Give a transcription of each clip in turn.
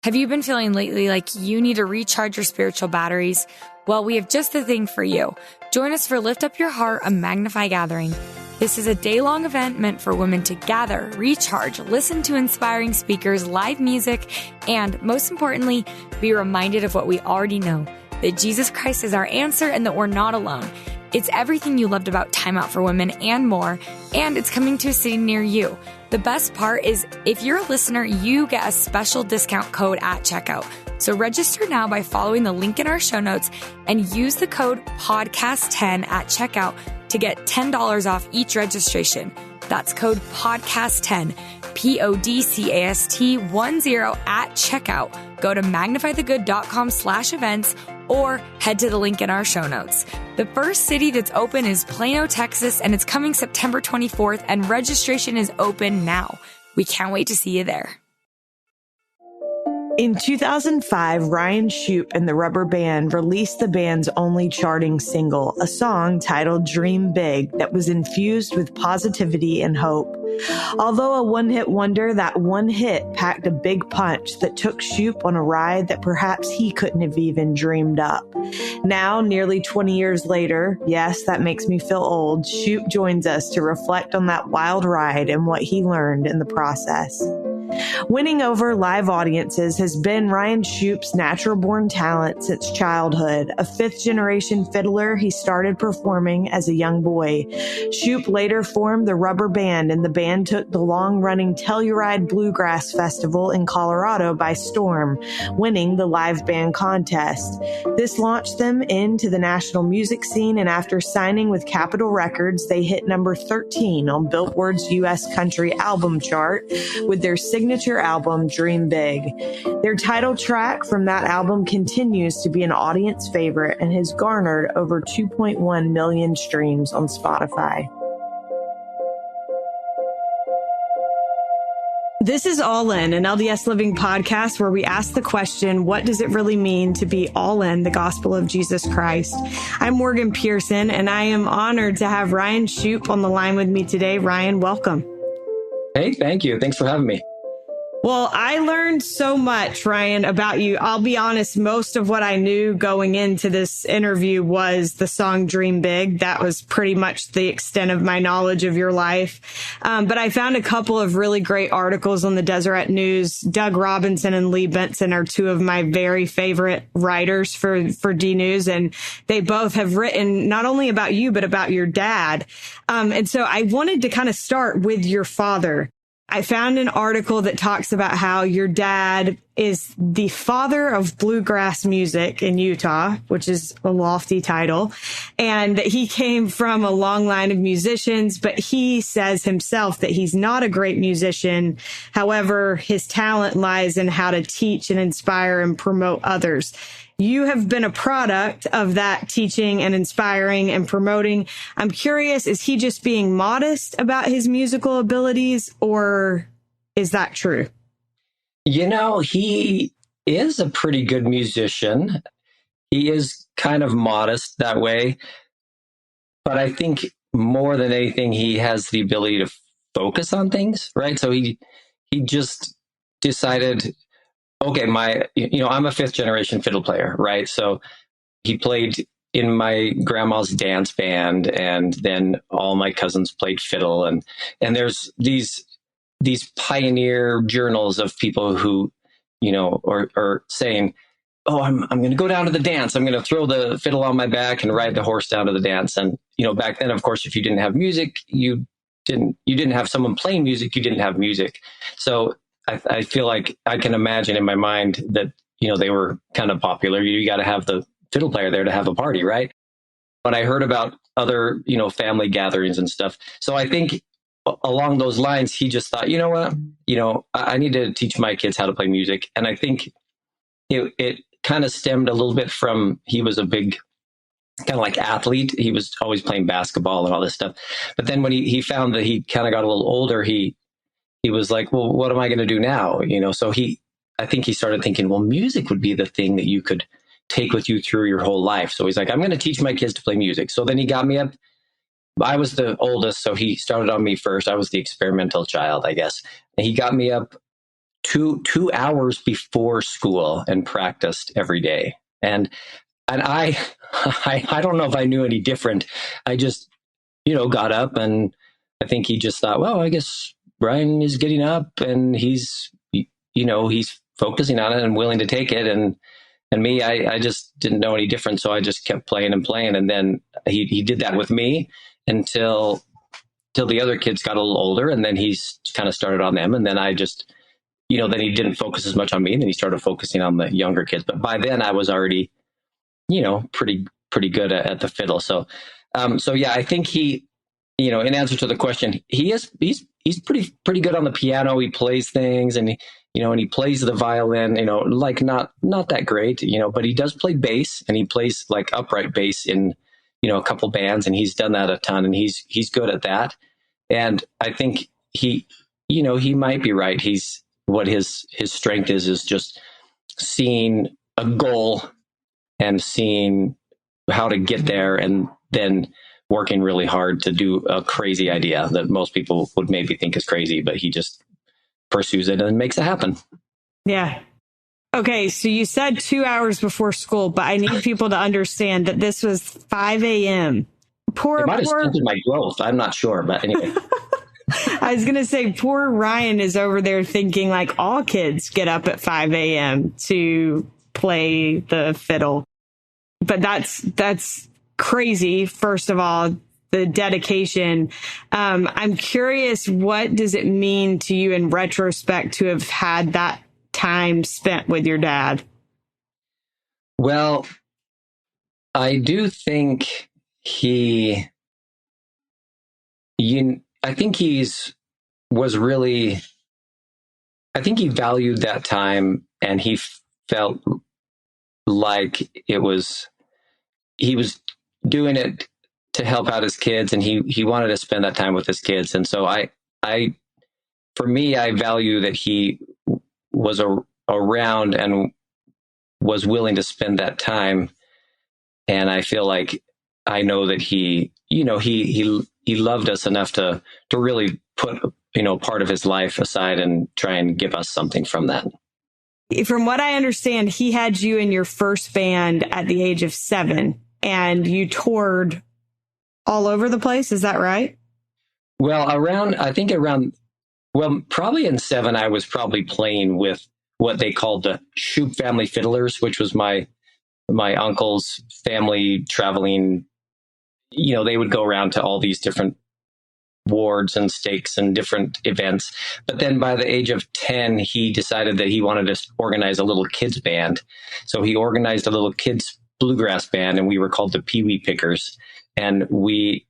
Have you been feeling lately like you need to recharge your spiritual batteries? Well, we have just the thing for you. Join us for Lift Up Your Heart, a Magnify gathering. This is a day-long event meant for women to gather, recharge, listen to inspiring speakers, live music, and most importantly, be reminded of what we already know, that Jesus Christ is our answer and that we're not alone. It's everything you loved about Time Out for Women and more, and it's coming to a city near you. The best part is if you're a listener, you get a special discount code at checkout. So register now by following the link in our show notes and use the code podcast10 at checkout to get $10 off each registration. That's code podcast10, PODCAST10 at checkout. Go to magnifythegood.com/events or head to the link in our show notes. The first city that's open is Plano, Texas, and it's coming September 24th, and registration is open now. We can't wait to see you there. In 2005, Ryan Shupe and the Rubber Band released the band's only charting single, a song titled Dream Big that was infused with positivity and hope. Although a one-hit wonder, that one hit packed a big punch that took Shupe on a ride that perhaps he couldn't have even dreamed up. Now, nearly 20 years later, yes, that makes me feel old, Shupe joins us to reflect on that wild ride and what he learned in the process. Winning over live audiences has been Ryan Shupe's natural-born talent since childhood. A fifth-generation fiddler, he started performing as a young boy. Shupe later formed the Rubber Band, and the band took the long-running Telluride Bluegrass Festival in Colorado by storm, winning the live band contest. This launched them into the national music scene, and after signing with Capitol Records, they hit number 13 on Billboard's U.S. Country Album Chart with their signature album, Dream Big. Their title track from that album continues to be an audience favorite and has garnered over 2.1 million streams on Spotify. This is All In, an LDS Living podcast where we ask the question, what does it really mean to be all in the gospel of Jesus Christ? I'm Morgan Pearson, and I am honored to have Ryan Shupe on the line with me today. Ryan, welcome. Hey, thank you. Thanks for having me. Well, I learned so much, Ryan, about you. I'll be honest, most of what I knew going into this interview was the song Dream Big. That was pretty much the extent of my knowledge of your life. But I found a couple of really great articles on the Deseret News. Doug Robinson and Lee Benson are two of my very favorite writers for D News, and they both have written not only about you, but about your dad. And so I wanted to kind of start with your father. I found an article that talks about how your dad is the father of bluegrass music in Utah, which is a lofty title. And he came from a long line of musicians, but he says himself that he's not a great musician. However, his talent lies in how to teach and inspire and promote others. You have been a product of that teaching and inspiring and promoting. I'm curious, is he just being modest about his musical abilities, or is that true? You know, he is a pretty good musician. He is kind of modest that way. But I think more than anything, he has the ability to focus on things, right? So he just decided, okay, I'm a fifth generation fiddle player, right? So he played in my grandma's dance band, and then all my cousins played fiddle. And there's these pioneer journals of people who, are saying, oh, I'm going to go down to the dance. I'm going to throw the fiddle on my back and ride the horse down to the dance. And, back then, of course, if you didn't have music, you didn't have someone playing music, you didn't have music. So I feel like I can imagine in my mind that, they were kind of popular. You got to have the fiddle player there to have a party, right? When I heard about other, family gatherings and stuff. So I think along those lines, he just thought, you know what, I need to teach my kids how to play music. And I think it kind of stemmed a little bit from, he was a big kind of like athlete. He was always playing basketball and all this stuff. But then when he found that he kind of got a little older, he was like, well, what am I going to do now? So I think he started thinking, well, music would be the thing that you could take with you through your whole life. So he's like, I'm going to teach my kids to play music. So then he got me up. I was the oldest, so he started on me first. I was the experimental child, I guess. And he got me up two hours before school and practiced every day. And I don't know if I knew any different. I just, got up, and I think he just thought, well, I guess Brian is getting up and he's focusing on it and willing to take it. And me, I just didn't know any different. So I just kept playing and playing. And then he did that with me until the other kids got a little older. And then he's kind of started on them. And then I just, then he didn't focus as much on me. And then he started focusing on the younger kids. But by then I was already, pretty good at the fiddle. So yeah, I think he, in answer to the question, he's pretty good on the piano. He plays things, and he plays the violin, like not that great, but he does play bass, and he plays like upright bass in, a couple bands, and he's done that a ton, and he's good at that. And I think he might be right. What his strength is just seeing a goal and seeing how to get there, and then working really hard to do a crazy idea that most people would maybe think is crazy, but he just pursues it and makes it happen. Yeah. Okay. So you said 2 hours before school, but I need people to understand that this was 5 a.m. It might have stunted my growth. I'm not sure, but anyway. I was going to say, poor Ryan is over there thinking like all kids get up at 5 a.m. to play the fiddle. But that's crazy. First of all, the dedication. I'm curious, what does it mean to you in retrospect to have had that time spent with your dad? Well, I do think I think he valued that time, and he felt like he was doing it to help out his kids, and he wanted to spend that time with his kids. And so for me, I value that he was around and was willing to spend that time. And I feel like I know that he loved us enough to really put, part of his life aside and try and give us something from that. From what I understand, he had you in your first band at the age of 7, and you toured all over the place. Is that right? Well, probably in 7, I was probably playing with what they called the Shupe family fiddlers, which was my uncle's family traveling. They would go around to all these different wards and stakes and different events. But then by the age of 10, he decided that he wanted to organize a little kids band. So he organized a little kids bluegrass band, and we were called the Pee Wee Pickers. And we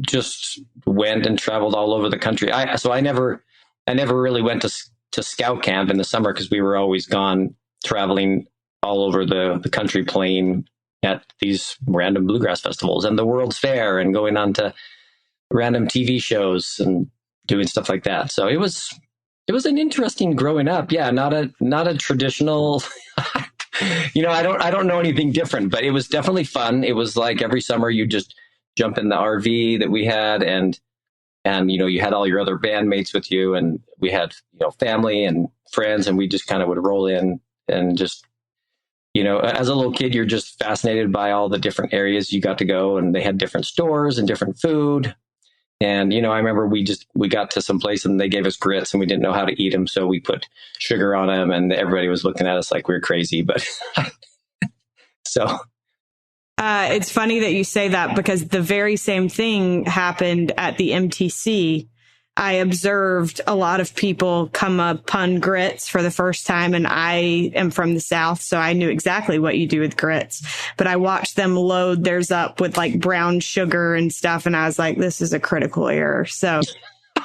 just went and traveled all over the country. I never really went to scout camp in the summer, because we were always gone traveling all over the country, playing at these random bluegrass festivals and the World's Fair, and going on to random TV shows and doing stuff like that. So it was an interesting growing up. Yeah, not a traditional. I don't know anything different, but it was definitely fun. It was like every summer you just jump in the RV that we had, and you had all your other bandmates with you, and we had family and friends, and we just kind of would roll in and just. As a little kid, you're just fascinated by all the different areas you got to go, and they had different stores and different food. And, I remember we got to some place and they gave us grits, and we didn't know how to eat them. So we put sugar on them, and everybody was looking at us like we were crazy. But so. It's funny that you say that, because the very same thing happened at the MTC. I observed a lot of people come upon grits for the first time, and I am from the South, so I knew exactly what you do with grits. But I watched them load theirs up with like brown sugar and stuff, and I was like, this is a critical error. So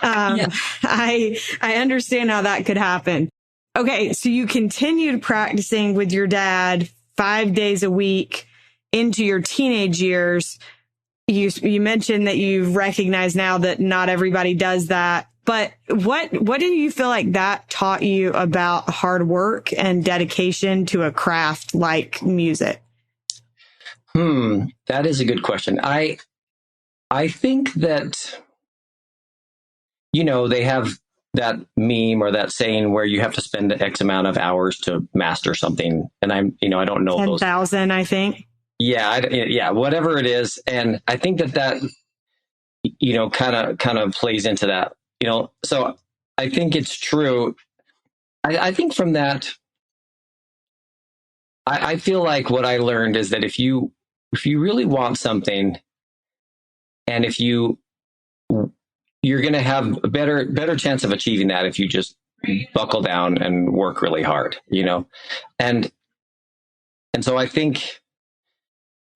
Yeah. I understand how that could happen. Okay, so you continued practicing with your dad 5 days a week into your teenage years. You mentioned that you recognize now that not everybody does that, but what do you feel like that taught you about hard work and dedication to a craft like music? That is a good question. I think that, they have that meme or that saying where you have to spend X amount of hours to master something. And I don't know 10,000, I think. Yeah. Whatever it is. And I think that, kind of plays into that, so I think it's true. I think from that, I feel like what I learned is that if you really want something, and if you're going to have a better chance of achieving that if you just buckle down and work really hard, and so I think,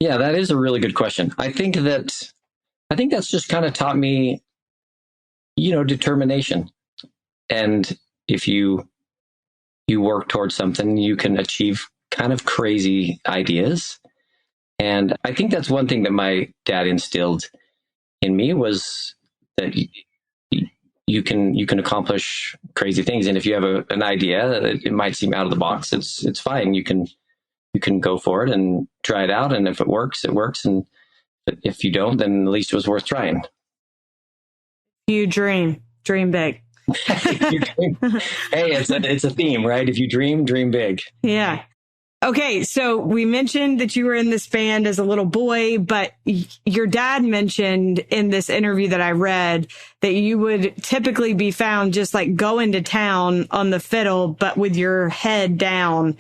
yeah, that is a really good question. I think that's just kind of taught me, determination. And if you work towards something, you can achieve kind of crazy ideas. And I think that's one thing that my dad instilled in me, was that you can accomplish crazy things. And if you have an idea, it might seem out of the box. It's fine. You can go for it and try it out. And if it works, it works. And if you don't, then at least it was worth trying. You dream big. Hey, it's a theme, right? If you dream big. Yeah. Okay, so we mentioned that you were in this band as a little boy, but your dad mentioned in this interview that I read that you would typically be found just like going to town on the fiddle, but with your head down.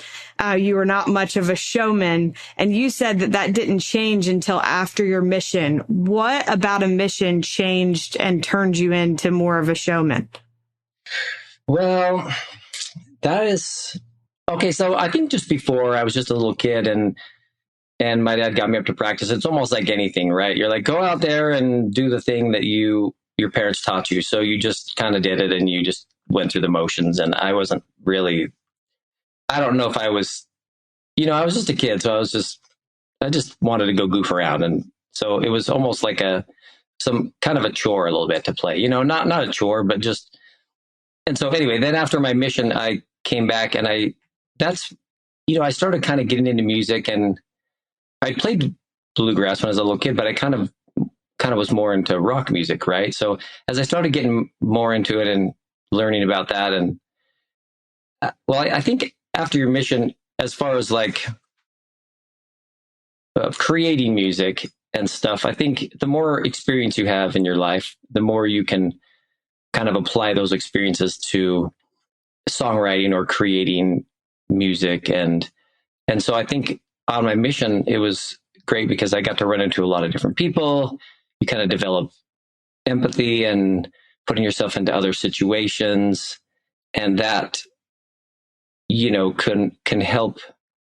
You were not much of a showman, and you said that didn't change until after your mission. What about a mission changed and turned you into more of a showman? Well, that is... Okay, so I think just before, I was just a little kid, and my dad got me up to practice. It's almost like anything, right? You're like, go out there and do the thing that your parents taught you. So you just kind of did it, and you just went through the motions. And I wasn't really, I don't know if I was, I was just a kid. So I just wanted to go goof around. And so it was almost like some kind of a chore a little bit to play, not a chore, but just, and so anyway, then after my mission, I came back, and I started kind of getting into music, and I played bluegrass when I was a little kid, but I kind of was more into rock music, right? So as I started getting more into it and learning about that, and I think after your mission, as far as like creating music and stuff, I think the more experience you have in your life, the more you can kind of apply those experiences to songwriting or creating music. And so I think on my mission, it was great because I got to run into a lot of different people. You kind of develop empathy and putting yourself into other situations. And that, can help,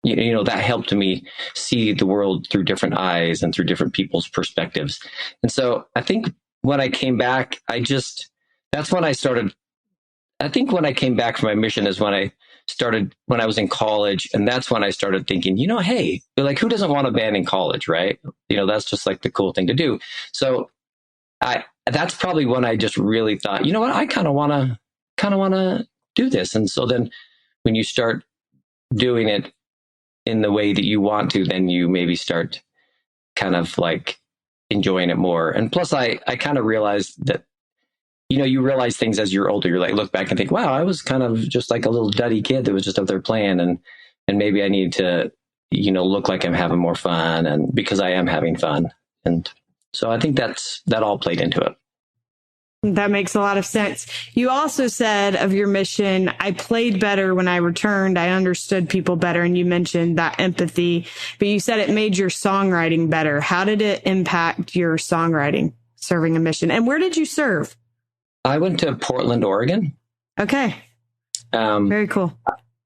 that helped me see the world through different eyes and through different people's perspectives. And so I think when I came back, that's when I started. I think when I came back from my mission is when I was in college, and that's when I started thinking, hey, like, who doesn't want a band in college, right? That's just like the cool thing to do. So that's probably when I just really thought, you know what, I kind of want to do this. And so then when you start doing it in the way that you want to, then you maybe start kind of like enjoying it more. And plus I kind of realized that, you realize things as you're older. You're like, look back and think, wow, I was kind of just like a little duddy kid that was just up there playing, and maybe I need to, look like I'm having more fun, and because I am having fun. And so I think that all played into it. That makes a lot of sense. You also said of your mission, I played better when I returned. I understood people better. And you mentioned that empathy, but you said it made your songwriting better. How did it impact your songwriting, serving a mission? And where did you serve? I went to Portland, Oregon. Okay. Very cool.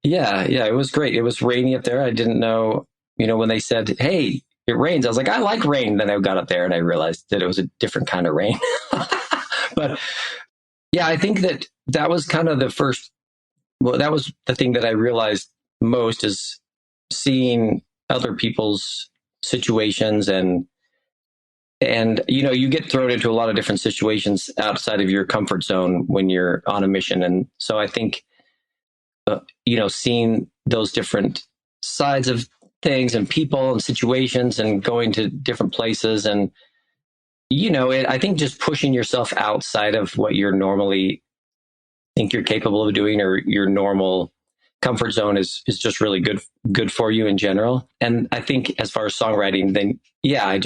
Yeah, it was great. It was rainy up there. I didn't know, when they said, hey, it rains, I was like, I like rain. Then I got up there and I realized that it was a different kind of rain. But yeah, I think that was kind of that was the thing that I realized most, is seeing other people's situations, and you get thrown into a lot of different situations outside of your comfort zone when you're on a mission. And so I think, seeing those different sides of things and people and situations and going to different places, and, I think just pushing yourself outside of what you're normally think you're capable of doing, or your normal comfort zone is just really good for you in general. And I think as far as songwriting, then yeah, I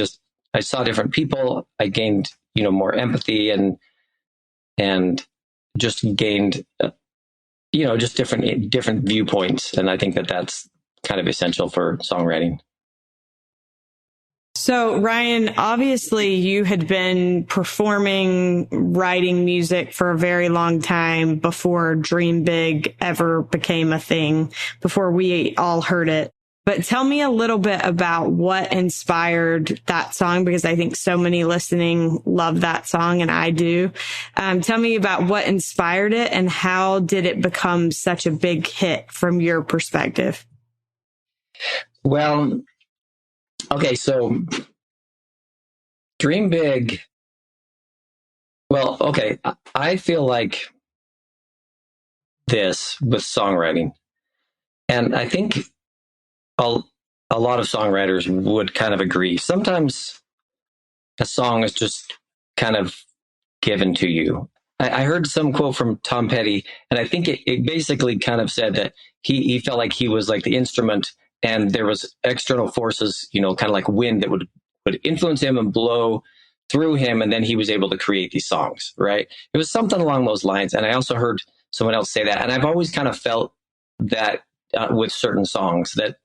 saw different people. I gained, more empathy and just gained, just different viewpoints. And I think that that's kind of essential for songwriting. So, Ryan, obviously you had been performing, writing music for a very long time before Dream Big ever became a thing, before we all heard it. But tell me a little bit about what inspired that song, because I think so many listening love that song, and I do. Tell me about what inspired it and how did it become such a big hit from your perspective? Well, okay, so Dream Big. Well, okay, I feel like this with songwriting, and I think a lot of songwriters would kind of agree. Sometimes a song is just kind of given to you. I heard some quote from Tom Petty, and I think it basically kind of said that he felt like he was like the instrument, and there was external forces, kind of like wind that would influence him and blow through him, and then he was able to create these songs, right? It was something along those lines. And I also heard someone else say that, and I've always kind of felt that with certain songs, that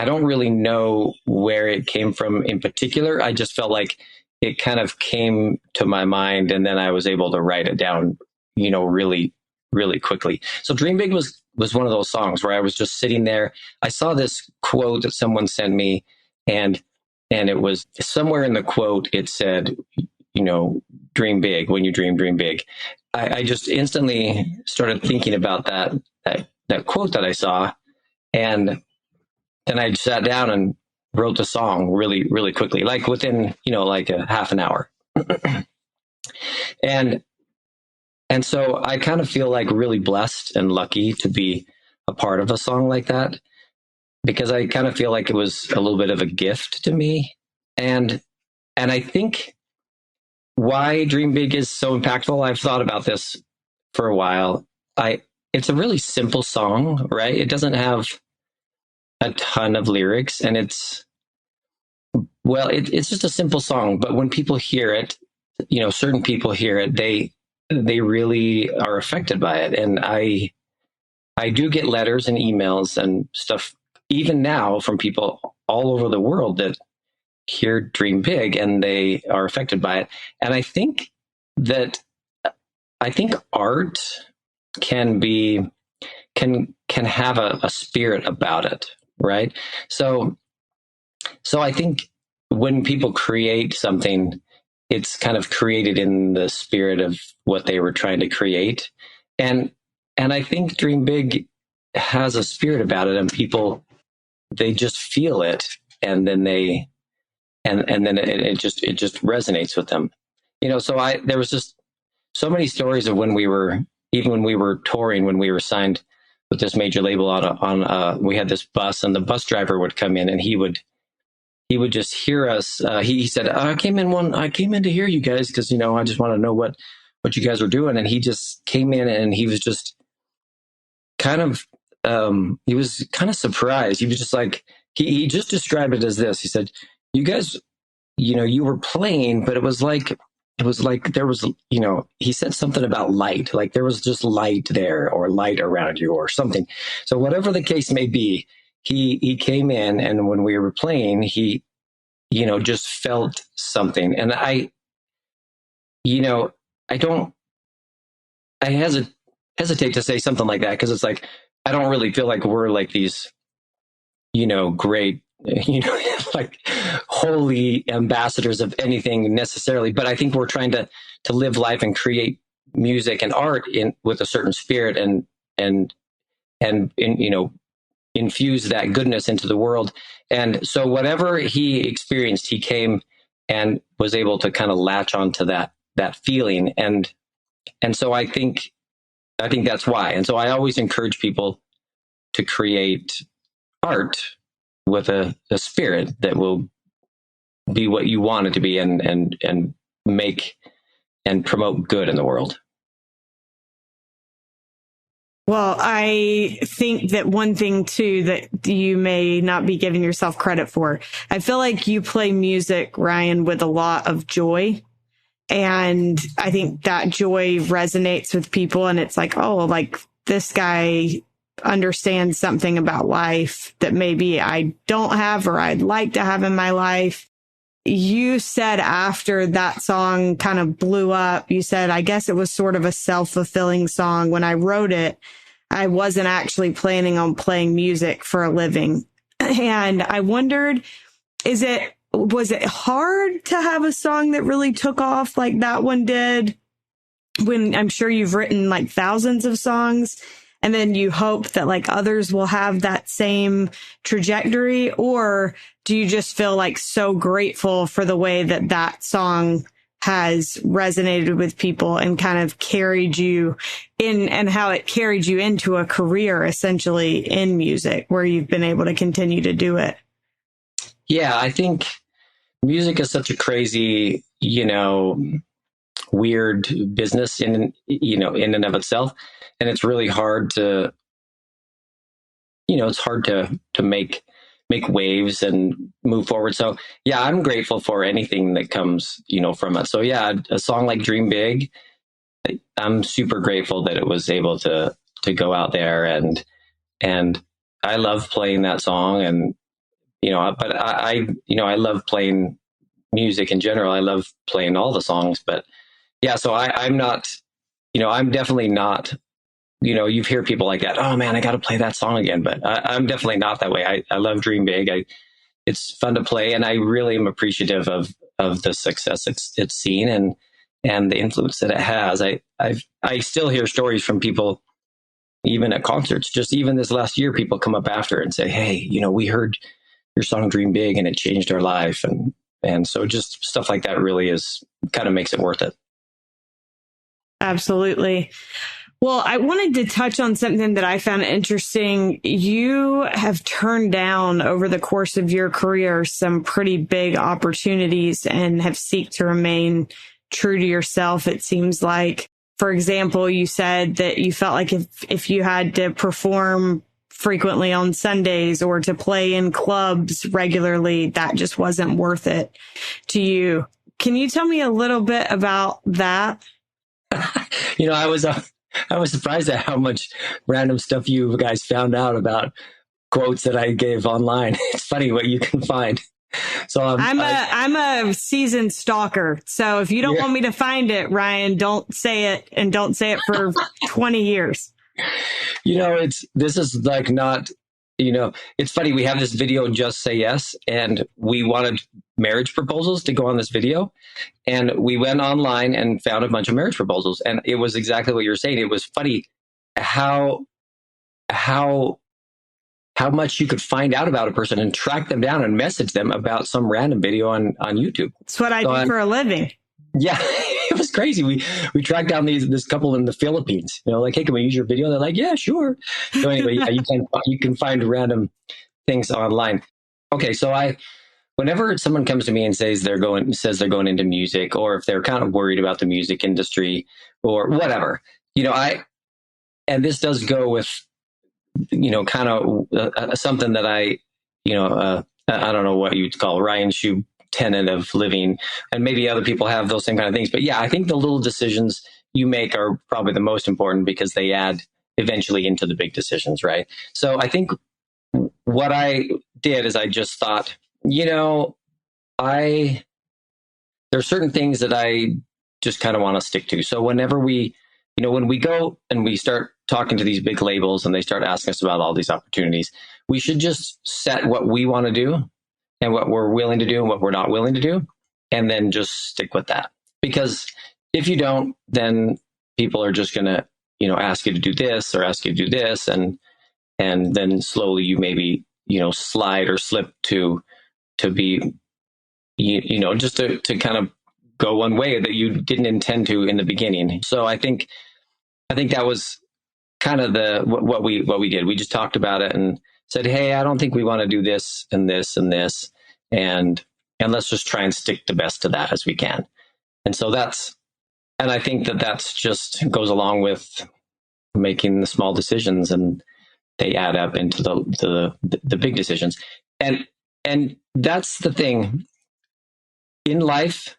I don't really know where it came from in particular. I just felt like it kind of came to my mind, and then I was able to write it down, really, really quickly. So Dream Big was one of those songs where I was just sitting there. I saw this quote that someone sent me, and it was somewhere in the quote, it said, dream big. When you dream big. I just instantly started thinking about that quote that I saw, and then I sat down and wrote the song really, really quickly, like within, like a half an hour. and so I kind of feel like really blessed and lucky to be a part of a song like that, because I kind of feel like it was a little bit of a gift to me. And I think why Dream Big is so impactful, I've thought about this for a while. It's a really simple song, right? It doesn't have a ton of lyrics, and it's just a simple song. But when people hear it, certain people hear it, they really are affected by it. And I do get letters and emails and stuff even now from people all over the world that hear Dream Big and they are affected by it. And I think art can have a spirit about it, right? So I think when people create something, it's kind of created in the spirit of what they were trying to create. And I think Dream Big has a spirit about it, and people, they just feel it, and then it just resonates with them. So there was just so many stories of when we were touring, when we were signed with this major label we had this bus, and the bus driver would come in, and he would just hear us. He said, I came in to hear you guys, because, I just want to know what you guys were doing. And he just came in, and he was just kind of, he was kind of surprised. He was just like, he just described it as this. He said, you guys, you were playing, but it was like there was, he said something about light, like there was just light there, or light around you or something. So whatever the case may be, he came in, and when we were playing, he, just felt something. And I hesitate to say something like that, because it's like, I don't really feel like we're like these, great, like holy ambassadors of anything necessarily. But I think we're trying to live life and create music and art with a certain spirit, and infuse that goodness into the world. And so whatever he experienced, he came and was able to kind of latch onto that feeling. And so I think that's why. And so I always encourage people to create art with a spirit that will be what you want it to be, and make and promote good in the world. Well, I think that one thing too that you may not be giving yourself credit for, I feel like you play music, Ryan, with a lot of joy. And I think that joy resonates with people. And it's like, oh, like this guy understands something about life that maybe I don't have or I'd like to have in my life. You said after that song kind of blew up, you said, I guess it was sort of a self-fulfilling song. When I wrote it, I wasn't actually planning on playing music for a living. And I wondered, was it hard to have a song that really took off like that one did? When I'm sure you've written like thousands of songs, and then you hope that like others will have that same trajectory? Or do you just feel like so grateful for the way that that song has resonated with people and kind of carried you in, and how it carried you into a career essentially in music where you've been able to continue to do it? Yeah, I think music is such a crazy, weird business in and of itself. And it's really hard to, it's hard to make waves and move forward. So yeah, I'm grateful for anything that comes, from it. So yeah, a song like Dream Big, I'm super grateful that it was able to go out there, and I love playing that song. And, but I love playing music in general. I love playing all the songs, but yeah, so I'm not, I'm definitely not, you hear people like that. Oh man, I got to play that song again. But I'm definitely not that way. I love Dream Big. It's fun to play, and I really am appreciative of the success it's seen and the influence that it has. I still hear stories from people, even at concerts, just even this last year, people come up after and say, hey, we heard your song Dream Big and it changed our life. And so just stuff like that really kind of makes it worth it. Absolutely. Well, I wanted to touch on something that I found interesting. You have turned down over the course of your career some pretty big opportunities and have sought to remain true to yourself. It seems like, for example, you said that you felt like if you had to perform frequently on Sundays or to play in clubs regularly, that just wasn't worth it to you. Can you tell me a little bit about that? I was surprised at how much random stuff you guys found out about quotes that I gave online. It's funny what you can find. So I'm a seasoned stalker. So if you don't want me to find it, Ryan, don't say it, and don't say it for 20 years. This is like not, it's funny. We have this video, Just Say Yes, and we wanted marriage proposals to go on this video. And we went online and found a bunch of marriage proposals. And it was exactly what you're saying. It was funny how much you could find out about a person and track them down and message them about some random video on YouTube. It's what I do for a living. Yeah, it was crazy. We tracked down this couple in the Philippines. Like, hey, can we use your video? They're like, yeah, sure. So anyway, yeah, you can find random things online. Okay, so whenever someone comes to me and says they're going into music, or if they're kind of worried about the music industry or whatever, and this does go with, kind of something that I don't know what you'd call Ryan Shupe tenet of living, and maybe other people have those same kind of things. But yeah, I think the little decisions you make are probably the most important because they add eventually into the big decisions, right? So I think what I did is I just thought, there's certain things that I just kind of want to stick to. So whenever when we go and we start talking to these big labels and they start asking us about all these opportunities, we should just set what we want to do and what we're willing to do and what we're not willing to do, and then just stick with that. Because if you don't, then people are just going to, ask you to do this or ask you to do this. And then slowly you maybe, slide or slip to be, just to kind of go one way that you didn't intend to in the beginning. So I think that was kind of what we did. We just talked about it and said, hey, I don't think we want to do this and this and this, and let's just try and stick the best to that as we can. And so I think that's just goes along with making the small decisions, and they add up into the big decisions. And that's the thing in life.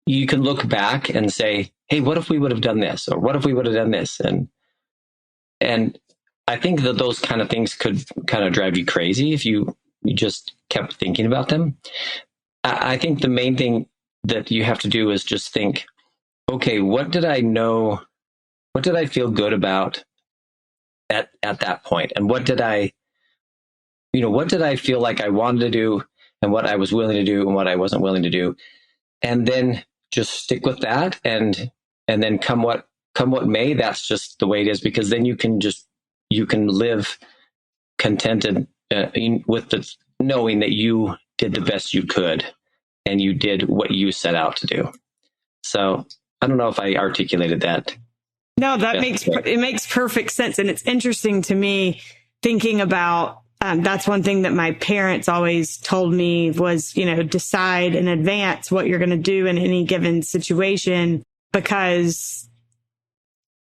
You can look back and say, hey, what if we would have done this? Or what if we would have done this? And I think that those kind of things could kind of drive you crazy if you just kept thinking about them. I think the main thing that you have to do is just think, okay, what did I know? What did I feel good about at that point? And what did I feel like I wanted to do, and what I was willing to do and what I wasn't willing to do? And then just stick with that. And then come what may, that's just the way it is, because then you can live contented with the knowing that you did the best you could and you did what you set out to do. So I don't know if I articulated that. No, it makes perfect sense. And it's interesting to me thinking about, that's one thing that my parents always told me was, decide in advance what you're going to do in any given situation, because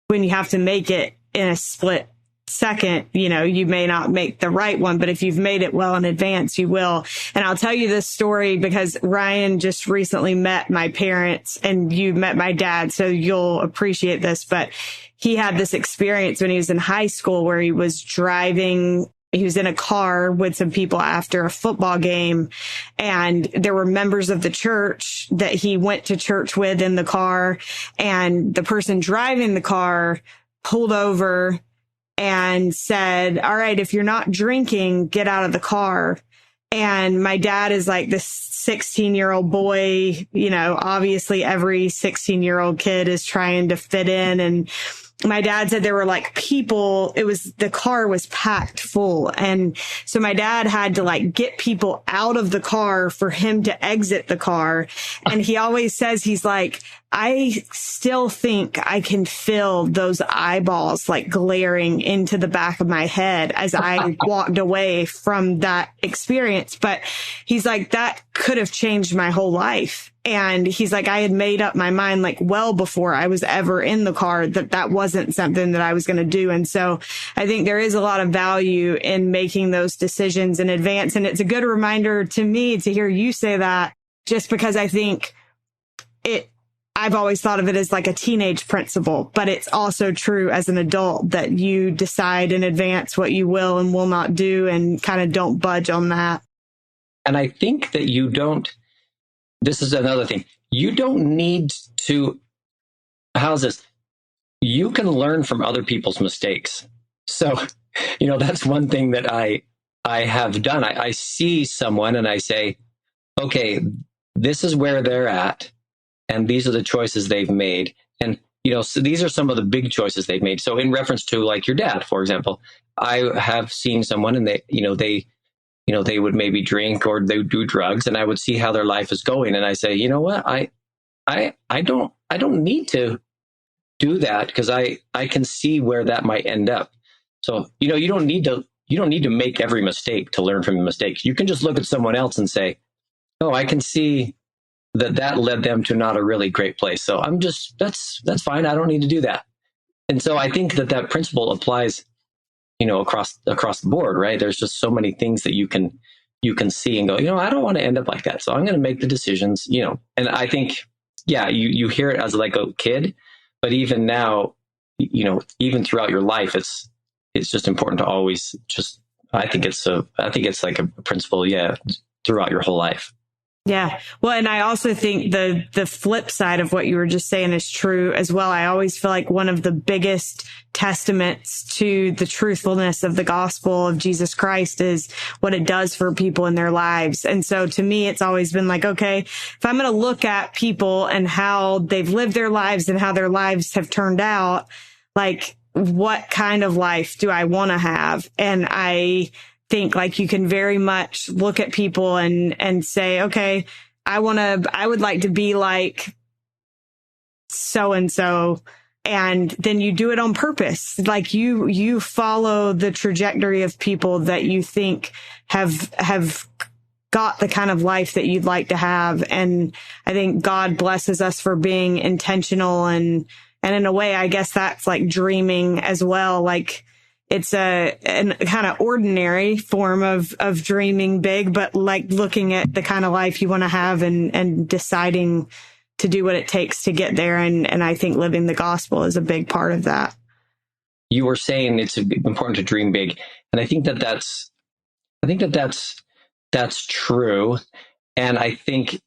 when you have to make it in a split second, you may not make the right one, but if you've made it well in advance, you will. And I'll tell you this story because Ryan just recently met my parents and you met my dad, so you'll appreciate this. But he had this experience when he was in high school where he was driving. He was in a car with some people after a football game, and there were members of the church that he went to church with in the car. And the person driving the car pulled over and said, all right, if you're not drinking, get out of the car. And my dad is like this 16-year-old boy, obviously every 16-year-old kid is trying to fit in. And my dad said there were like people, the car was packed full. And so my dad had to like get people out of the car for him to exit the car. And he always says, he's like, I still think I can feel those eyeballs like glaring into the back of my head as I walked away from that experience. But he's like, that could have changed my whole life. And he's like, I had made up my mind like well before I was ever in the car that wasn't something that I was going to do. And so I think there is a lot of value in making those decisions in advance. And it's a good reminder to me to hear you say that, just because I think I've always thought of it as like a teenage principle, but it's also true as an adult that you decide in advance what you will and will not do and kind of don't budge on that. And I think that this is another thing. You don't need to, how's this? You can learn from other people's mistakes. So, that's one thing that I have done. I see someone and I say, okay, this is where they're at, and these are the choices they've made. And, so these are some of the big choices they've made. So in reference to like your dad, for example, I have seen someone and they would maybe drink or they would do drugs, and I would see how their life is going. And I say, you know what? I don't need to do that, because I can see where that might end up. So, you don't need to make every mistake to learn from the mistakes. You can just look at someone else and say, oh, I can see that led them to not a really great place. So that's fine. I don't need to do that. And so I think that principle applies, across the board, right? There's just so many things that you can see and go, I don't want to end up like that. So I'm going to make the decisions, and I think, yeah, you hear it as like a kid, but even now, even throughout your life, it's just important to always I think it's like a principle, yeah, throughout your whole life. Yeah. Well, and I also think the flip side of what you were just saying is true as well. I always feel like one of the biggest testaments to the truthfulness of the gospel of Jesus Christ is what it does for people in their lives. And so to me, it's always been like, okay, if I'm going to look at people and how they've lived their lives and how their lives have turned out, like, what kind of life do I want to have? And I think like you can very much look at people and say, okay, I would like to be like so-and-so. And then you do it on purpose. Like you follow the trajectory of people that you think have got the kind of life that you'd like to have. And I think God blesses us for being intentional and And in a way, I guess that's like dreaming as well. Like it's a kind of ordinary form of dreaming big, but like looking at the kind of life you want to have and deciding to do what it takes to get there. And I think living the gospel is a big part of that. You were saying it's important to dream big. And I think that's true. And I think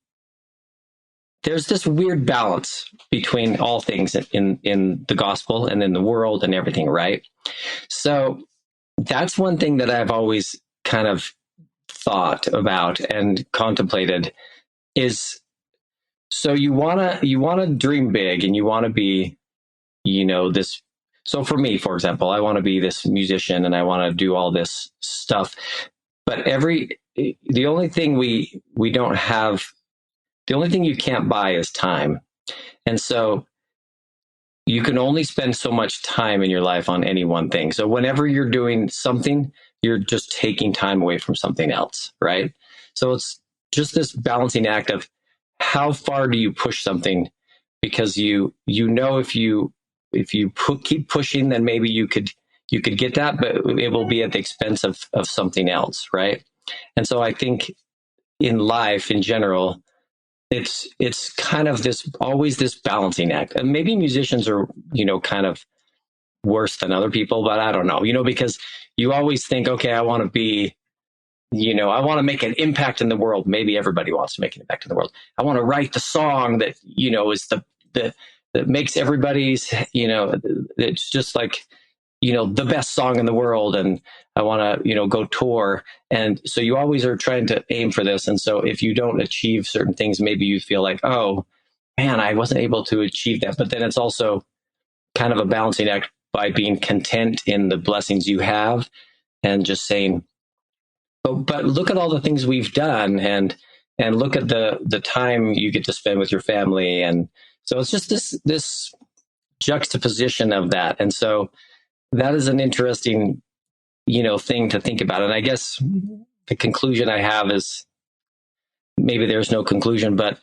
there's this weird balance between all things in the gospel and in the world and everything, right? So that's one thing that I've always kind of thought about and contemplated is, so you want to dream big and you want to be, this. So for me, for example, I want to be this musician and I want to do all this stuff, but the only thing we don't have, the only thing you can't buy is time. And so you can only spend so much time in your life on any one thing. So whenever you're doing something, you're just taking time away from something else, right? So it's just this balancing act of how far do you push something? Because if you keep pushing, then maybe you could get that, but it will be at the expense of something else, right? And so I think in life in general, it's kind of always this balancing act. And maybe musicians are, kind of worse than other people, but I don't know, because you always think, okay, I want to be, I want to make an impact in the world. Maybe everybody wants to make an impact in the world. I want to write the song that, is that makes everybody's, it's just like, the best song in the world. And I want to, go tour. And so you always are trying to aim for this. And so if you don't achieve certain things, maybe you feel like, oh man, I wasn't able to achieve that. But then it's also kind of a balancing act by being content in the blessings you have and just saying, but look at all the things we've done and look at the time you get to spend with your family. And so it's just this juxtaposition of that. And so that is an interesting, thing to think about. And I guess the conclusion I have is, maybe there's no conclusion, but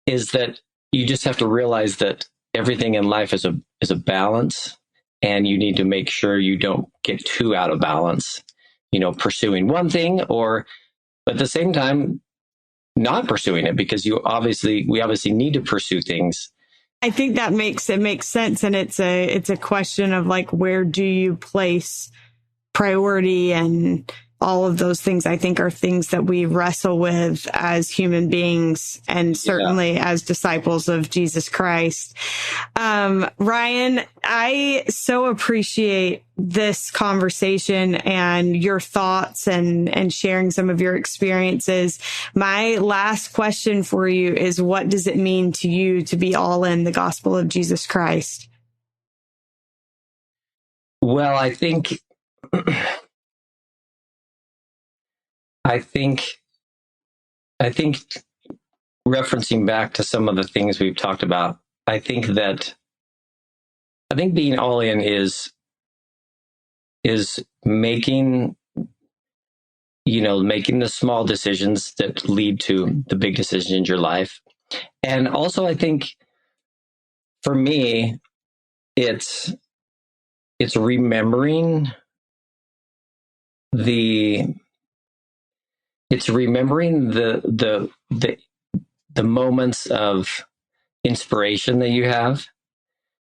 is that you just have to realize that everything in life is a balance, and you need to make sure you don't get too out of balance, pursuing one thing but at the same time not pursuing it, because we obviously need to pursue things. I think that makes sense. And it's a question of like, where do you place priority, and all of those things I think are things that we wrestle with as human beings, and certainly as disciples of Jesus Christ. Ryan, I so appreciate this conversation and your thoughts and sharing some of your experiences. My last question for you is, what does it mean to you to be all in the gospel of Jesus Christ? Well, I think referencing back to some of the things we've talked about, I think being all in is making the small decisions that lead to the big decisions in your life. And also I think for me, it's remembering the moments of inspiration that you have.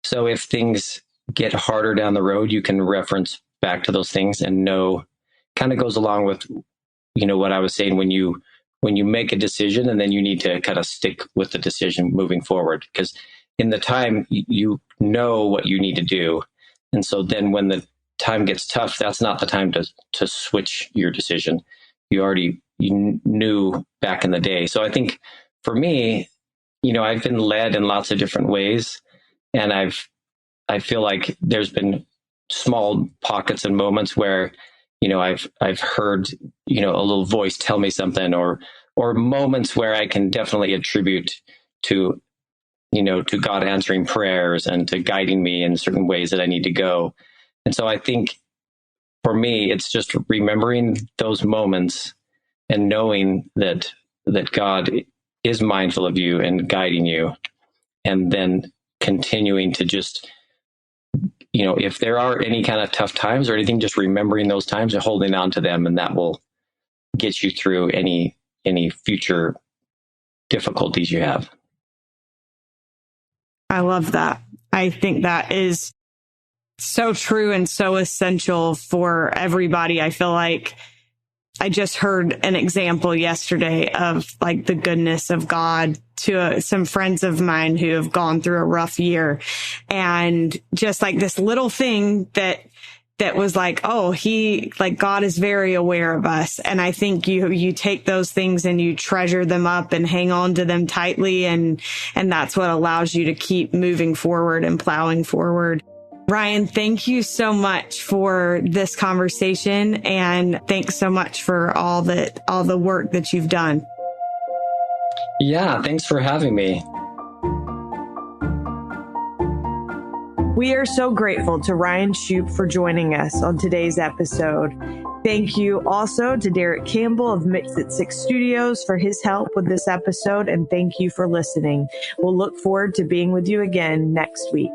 So if things get harder down the road, you can reference back to those things and know, kind of goes along with, what I was saying, when you make a decision and then you need to kind of stick with the decision moving forward, because in the time you know what you need to do. And so then when the time gets tough, that's not the time to switch your decision. You knew back in the day. So I think for me, I've been led in lots of different ways, and I feel like there's been small pockets and moments where, I've heard, a little voice tell me something, or moments where I can definitely attribute to God answering prayers and to guiding me in certain ways that I need to go. And so I think for me, it's just remembering those moments and knowing that God is mindful of you and guiding you, and then continuing to just, if there are any kind of tough times or anything, just remembering those times and holding on to them, and that will get you through any future difficulties you have. I love that. I think that is so true and so essential for everybody. I feel like I just heard an example yesterday of like the goodness of God to some friends of mine who have gone through a rough year, and just like this little thing that was like, oh, God is very aware of us. And I think you take those things and you treasure them up and hang on to them tightly. And that's what allows you to keep moving forward and plowing forward. Ryan, thank you so much for this conversation, and thanks so much for all the work that you've done. Yeah, thanks for having me. We are so grateful to Ryan Shupe for joining us on today's episode. Thank you also to Derek Campbell of Mix It 6 Studios for his help with this episode, and thank you for listening. We'll look forward to being with you again next week.